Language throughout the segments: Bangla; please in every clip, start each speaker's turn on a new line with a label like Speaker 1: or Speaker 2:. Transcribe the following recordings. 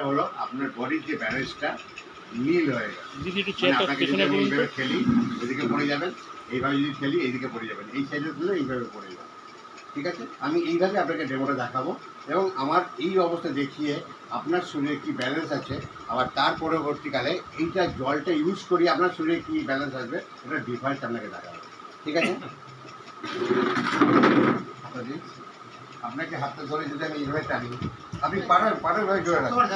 Speaker 1: হলো আপনার বডির যে ব্যালেন্সটা নীল হয়ে গেল।
Speaker 2: দিদি একটু
Speaker 1: মানে
Speaker 2: চেয়ারটা
Speaker 1: আপনাকে যদি
Speaker 2: পেছনে
Speaker 1: আমি
Speaker 2: বলুন তো।
Speaker 1: এইভাবে খেলি এদিকে পড়ে যাবেন, এইভাবে যদি খেলি এইদিকে পড়ে যাবেন, এই সাইডে তুলে এইভাবে পড়ে যাবেন। ঠিক আছে, আমি এইভাবে আপনাকে ডেমোটা দেখাবো এবং আমার এই অবস্থা দেখিয়ে আপনার শরীরে কি ব্যালেন্স আছে, আবার তার পরবর্তীকালে এইটা জলটা ইউজ করি আপনার শরীরে কি ব্যালেন্স আসবে এটা ডিফারেন্স আপনাকে দেখাবো। ঠিক আছে, আপনাকে হাতটা ধরে যদি আমি এইভাবে টানি, আপনি পাড়ার ভাবে জোরে রাখবেন,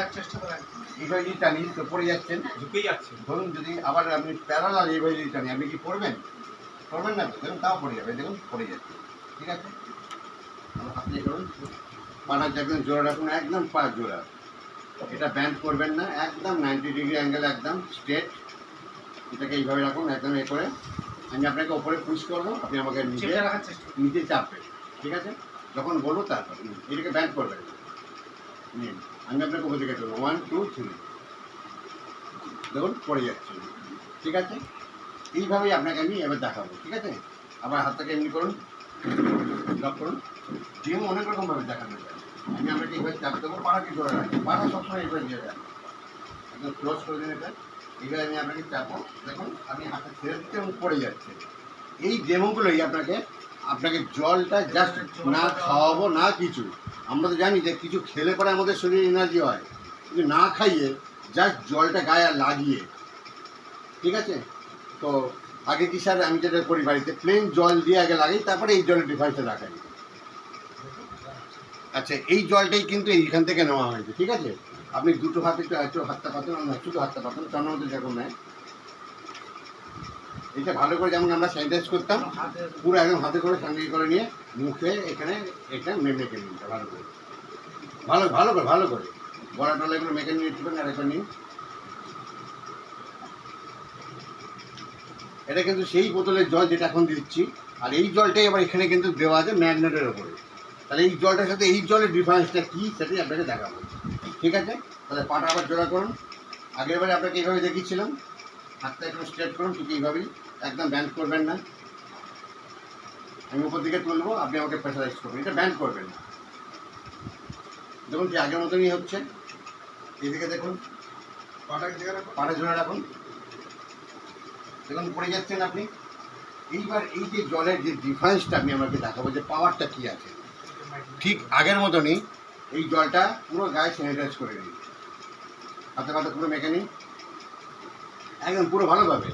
Speaker 1: এইভাবে যদি টানি তো পড়ে যাচ্ছেন,
Speaker 3: ঝুঁকে যাচ্ছে।
Speaker 1: ধরুন যদি আবার আপনি প্যারালাল এইভাবে যদি টানি আপনি কি পড়বেন? পড়বেন না তো, দেখুন তাও পড়ে যাবে, দেখুন পড়ে যাচ্ছে। ঠিক আছে, আপনি করুন পাড়ার দেখবেন জোরে রাখুন, একদম পা জোড়া, এটা ব্যান্ড করবেন না, একদম 90 ডিগ্রি অ্যাঙ্গেল, একদম স্ট্রেট। এটাকে এইভাবে রাখুন, একদম এ করে আমি আপনাকে ওপরে পুশ করবো, আপনি আমাকে নিচে চাপবেন। ঠিক আছে, যখন বলবো তারপর এটাকে ব্যান্ড করবেন না। নিন, আমি আপনাকে উপর দিকে চলবো, 1 2 3, দেখুন পড়ে যাচ্ছে। ঠিক আছে, এইভাবেই আপনাকে আমি এবার দেখাবো। ঠিক আছে, আবার হাতটাকে এমনি করুন, লক করুন, গেম অনেক রকমভাবে দেখানো যায়। আমি আপনাকে এইভাবে চাপ দেবো, পাড়াকে জোড়া রাখবো, পাড়া সবসময় এইভাবে দিয়ে রাখবো, একদম ক্লোজ করে দিন এটা। এইভাবে আমি আপনাকে চাপো, দেখুন আমি হাতে ছেড়ে দিচ্ছি এবং পড়ে যাচ্ছে। এই ডেমোগুলোই আপনাকে জলটা জাস্ট না খাওয়াবো না কিছু, আমরা তো জানি যে কিছু খেলে পরে আমাদের শরীরে এনার্জি হয়, কিন্তু না খাইয়ে জাস্ট জলটা গায়ে লাগিয়ে। ঠিক আছে, তো আগে কি স্যার আমি যেটা করি বাড়িতে প্লেন জল দিয়ে আগে লাগাই, তারপরে এই জলের ডিফারেন্সটা রাখাই। আচ্ছা, এই জলটাই কিন্তু এইখান থেকে নেওয়া হয়েছে। ঠিক আছে, আপনি দুটো হাতে একটু হাতটা পাতেন, শুধু হাতটা পাতেন, চন্দ্র মধ্যে যেরকম নেয় এটা ভালো করে, যেমন আমরা স্যানিটাইজ করতাম পুরো একদম হাতে করে স্যানিটাইজ করে নিয়ে মুখে এখানে এটা মেখে নিন ভালো করে, ভালো করে গলা টলা এগুলো মেখে নিয়ে একটুখানি আর এখন নিন। এটা কিন্তু সেই বোতলের জল যেটা এখন দিচ্ছি, আর এই জলটাই আবার এখানে কিন্তু দেওয়া আছে ম্যাগনেটের ওপরে। তাহলে এই জলটার সাথে এই জলের ডিফারেন্সটা কী সেটাই আপনাকে দেখাবো। ঠিক আছে, তাহলে পাটা আবার জোড়া করুন। আগের বারে আপনাকে এইভাবে দেখিয়েছিলাম, হাতটা একটু স্ট্রেট করুন, ঠিক এইভাবেই, একদম ব্যান্ড করবেন না। আমি উপর দিকে তুলবো, আপনি আমাকে প্রেসারাইজ করবেন, এটা ব্যান্ড করবেন না। দেখুন যে আগের মতনই হচ্ছে, এদিকে দেখুন পাটা জোড়া রাখুন, দেখুন পড়ে যাচ্ছেন আপনি। এইবার এই যে জলের যে ডিফারেন্সটা আমি আমাকে দেখাবো, যে পাওয়ারটা কী আছে, ঠিক আগের মতনই এই জলটা পুরো গায়ে স্যানিটাইজ করে নিন, হাতে পুরো মেখে নিন, একদম পুরো ভালোভাবে।